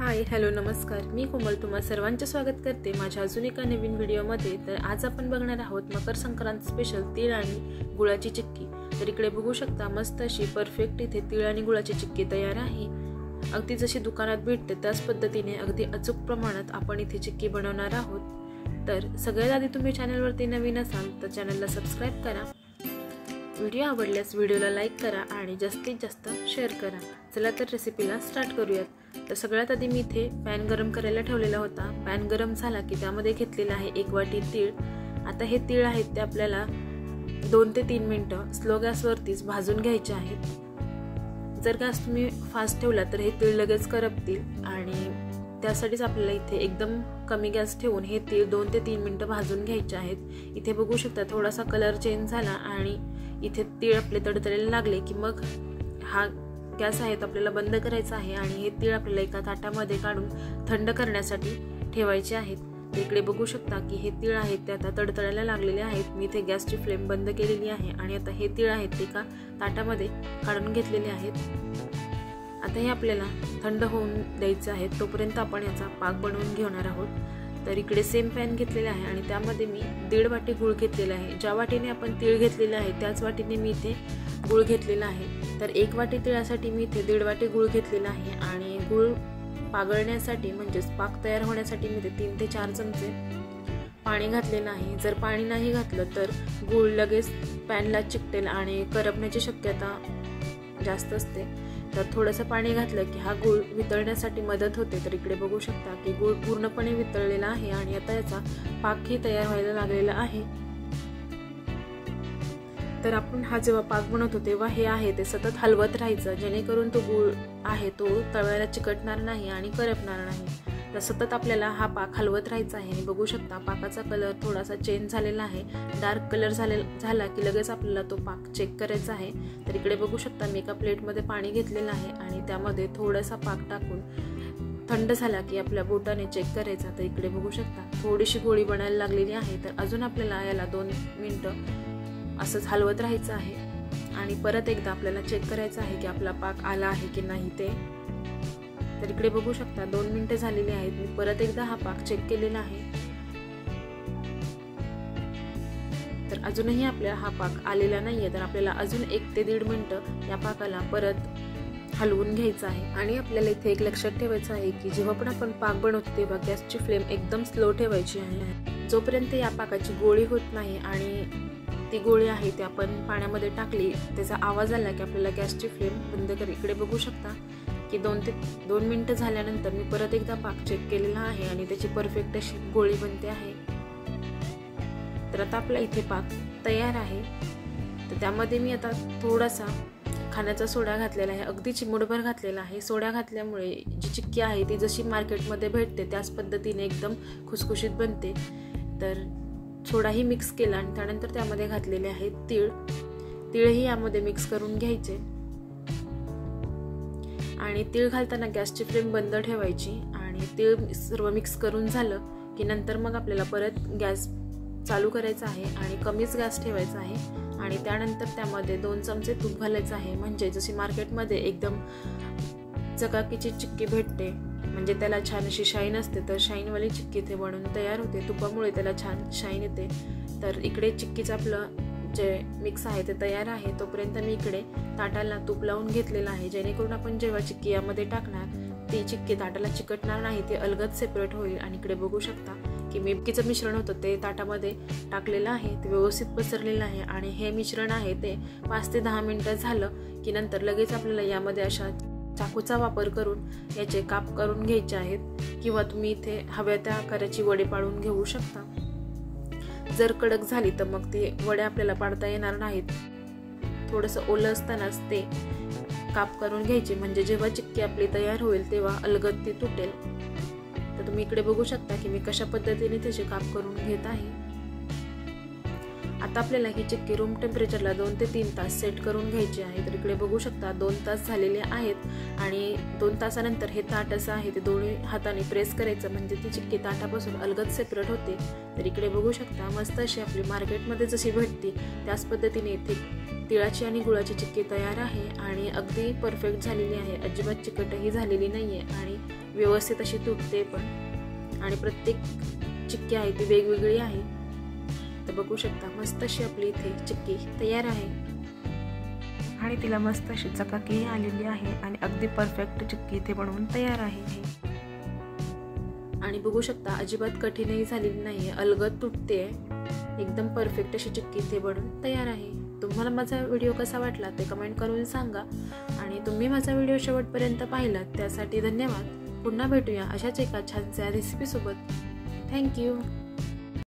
Hi hello नमस्कार, मी कोमल तुम्हा सर्वांचे स्वागत करते माझ्या अजून एका नवीन व्हिडिओमध्ये। तर आज आपण बघणार आहोत मकर संक्रांत स्पेशल तीळ आणि गुळाची चिक्की। तर इकडे बघू शकता मस्त अशी परफेक्ट इथे तीळ आणि गुळाची चिक्की तयार आहे। अगदी जशी दुकानात भेटते त्याच पद्धतीने अगदी अचूक प्रमाणात आपण इथे चिक्की बनवणार आहोत। तर सगळ्यात आधी तुम्ही चॅनलवरती नवीन असाल तर चॅनलला सबस्क्राइब करा, व्हिडिओ आवडल्यास व्हिडिओला लाईक करा आणि जास्तीत जास्त शेअर करा। चला तर रेसिपीला स्टार्ट करूयात। तर सगळ्यात आधी मी इथे पॅन गरम करायला ठेवलेला होता। पॅन गरम झाला की त्यामध्ये घेतलेला आहे 1 वाटी तीळ। आता हे तीळ आहेत ते आपल्याला 2 ते 3 मिनिटं स्लो गॅसवरतीच भाजून घ्यायचे आहेत। जर गॅस तुम्ही फास्ट ठेवला तर हे तीळ लगेच करपतील आणि त्यासाठीच आपल्याला इथे एकदम कमी गॅस ठेवून हे तीळ 2 ते 3 मिनिटं भाजून घ्यायचे आहेत। इथे बघू शकता थोडासा कलर चेंज झाला आणि इथे तीळ आपले तडतडायला लागले की मग हा गॅस आहे आपल्याला बंद करायचा आहे आणि हे तीळ आपल्याला एका ताटामध्ये काढून थंड करण्यासाठी ठेवायचे आहेत। इकडे बघू शकता की हे तीळ आहेत ते आता तडतडायला लागलेले आहेत। मी इथे गॅसची फ्लेम बंद केलेली आहे आणि आता हे तीळ आहेत ते एका ताटामध्ये काढून घेतलेले आहेत। आता हे आपल्याला थंड होऊन द्यायचे आहे, तोपर्यंत आपण याचा पाक बनवून घेणार आहोत। तर इकडे सेम पॅन घेतलेला आहे आणि त्यामध्ये मी 1.5 वाटी गूळ घेतलेला आहे। ज्या वाटीने आपण तीळ घेतलेले आहे त्याच वाटीने मी इथे गूळ घेतलेला आहे। तर 1 वाटी तिळासाठी मी इथे 1.5 वाटी गूळ घेतलेला आहे आणि गूळ पागळण्यासाठी म्हणजेच पाक तयार होण्यासाठी मी इथे 3 ते 4 चमचे पाणी घातलेलं आहे। जर पाणी नाही घातलं तर गूळ लगेच पॅनला चिकटेल आणि करपण्याची शक्यता जास्त असते। तर थोडंसं पाणी घातलं की हा गूळ वितळण्यासाठी मदत होते। तर इकडे बघू शकता की गूळ पूर्णपणे वितळलेला आहे आणि आता याचा पाकही तयार व्हायला लागलेला आहे। तर आपण हा जेव्हा पाक बनवतो तेव्हा हे आहे ते सतत हलवत राहायचं, जेणेकरून तो गूळ आहे तो तव्याला चिकटणार नाही आणि करपणार नाही। तर सतत आपल्याला हा पाक हलवत राहायचा आहे आणि बघू शकता पाकाचा कलर थोडासा चेंज झालेला आहे। डार्क कलर झाला की लगेच आपल्याला तो पाक चेक करायचा आहे। तर इकडे बघू शकता मी एका प्लेटमध्ये पाणी घेतलेलं आहे आणि त्यामध्ये थोडासा पाक टाकून थंड झाला की आपल्या बोटाने चेक करायचा। तर इकडे बघू शकता थोडीशी गोळी बनायला लागलेली आहे। तर अजून आपल्याला याला 2 मिनिटं असंच हलवत राहायचं आहे आणि परत एकदा आपल्याला चेक करायचं आहे की आपला पाक आला आहे की नाही ते। तर इकडे बघू शकता 2 मिनिटं झालेली आहेत। मी परत एकदा हा पाक चेक केलेला आहे। तर अजूनही आपल्याला हा पाक आलेला नाहीये, तर आपल्याला अजून 1 ते 1.5 मिनिटं या पाकाला परत हलवून घ्यायचं आहे। आणि आपल्याला इथे एक लक्षात ठेवायचं आहे की जेव्हा पण आपण पाक बनवतो तेव्हा गॅसची फ्लेम एकदम स्लो ठेवायची आहे। जोपर्यंत या पाकाची गोळी होत नाही आणि ती गोळी आहे ती आपण पाण्यामध्ये टाकली त्याचा आवाज आला की आपल्याला गॅसची फ्लेम बंद कर। इकडे बघू शकता की 2 मिनिटं झाल्यानंतर मी परत एकदा पाक चेक केलेला आहे आणि त्याची परफेक्ट अशी गोळी बनते आहे। तर आता आपला इथे पाक तयार आहे। तर त्यामध्ये मी आता थोडासा खाण्याचा सोडा घातलेला आहे, अगदी चिमूटभर घातलेला आहे। सोडा घातल्यामुळे जी चिक्की आहे ती जशी मार्केटमध्ये भेटते त्याच पद्धतीने एकदम खुसखुशीत बनते। तर सोडाही मिक्स केला आणि त्यानंतर त्यामध्ये घातलेले आहेत तीळही यामध्ये मिक्स करून घ्यायचे आणि तीळ घालताना गॅसची फ्लेम बंद ठेवायची आणि तीळ सर्व मिक्स करून झालं की नंतर मग आपल्याला परत गॅस चालू करायचा आहे आणि कमीच गॅस ठेवायचा आहे आणि त्यानंतर त्यामध्ये 2 चमचे तूप घालायचं आहे। म्हणजे जशी मार्केटमध्ये एकदम चकाकीची चिक्की भेटते म्हणजे त्याला छान अशी शाईन असते, तर शाईनवाली चिक्की इथे बनवून तयार होते। तुपामुळे त्याला छान शाईन येते। तर इकडे चिक्कीचं आपलं जे मिक्स आहे ते तयार आहे, तोपर्यंत मी इकडे ताटाला तूप लावून घेतलेलं आहे, जेणेकरून आपण जेव्हा चिक्की यामध्ये टाकणार ती चिक्की ताटाला चिकटणार नाही, ते अलगद सेपरेट होईल। आणि इकडे बघू शकता की मिरचीचं मिश्रण होतं ते ताटामध्ये टाकलेलं आहे, ते व्यवस्थित पसरलेलं आहे आणि हे मिश्रण आहे ते 5 ते 10 मिनिटं झालं की नंतर लगेच आपल्याला यामध्ये अशा चाकूचा वापर करून याचे काप करून घ्यायचे आहेत किंवा तुम्ही इथे हव्या त्या आकाराची वडे पाडून घेऊ शकता। जर कडक झाली तर मग ते वडे आपल्याला पाडता येणार नाहीत। थोडंसं ओलं असतानाच ते काप करून घ्यायचे, म्हणजे जेव्हा चिक्की आपली तयार होईल तेव्हा अलगद ती तुटेल। तर तुम्ही इकडे बघू शकता की मी कशा पद्धतीने त्याचे काप करून घेत आहे। आता आपल्याला ही चिक्की रूम टेम्परेचरला 2 ते 3 तास सेट करून घ्यायची आहे। तर इकडे बघू शकता 2 तास झालेले आहेत आणि 2 तासानंतर हे ताट असं आहे ते दोन्ही हाताने प्रेस करायचं, म्हणजे ती चिक्की ताटापासून अलगद सेपरेट होते। तर इकडे बघू शकता मस्त अशी आपली मार्केटमध्ये जशी भेटते त्याच पद्धतीने इथे तिळाची आणि गुळाची चिक्की तयार आहे आणि अगदी परफेक्ट झालेली आहे, अजिबात चिकटही झालेली नाहीये आणि व्यवस्थित अशी तुटते पण, आणि प्रत्येक चिक्की आहे ती वेगवेगळी आहे. तर बघू शकता मस्त अशी आपली इथे चिक्की तयार आहे आणि तिला मस्त अशी चकाकी आलेली आहे आणि अगदी परफेक्ट चिक्की इथे बनवून तयार आहे. आणि बघू शकता अजिबात कठीणही झालेली नाही, अलगद तुटते, एकदम परफेक्ट अशी चिक्की इथे बनवून तयार आहे. तुम्हाला माझा व्हिडिओ कसा वाटला ते कमेंट करून सांगा आणि तुम्ही माझा व्हिडिओ शेवटपर्यंत पाहिलात त्यासाठी धन्यवाद. पुन्हा भेटूया अशाच एका छानशा रेसिपीसोबत. थँक्यू.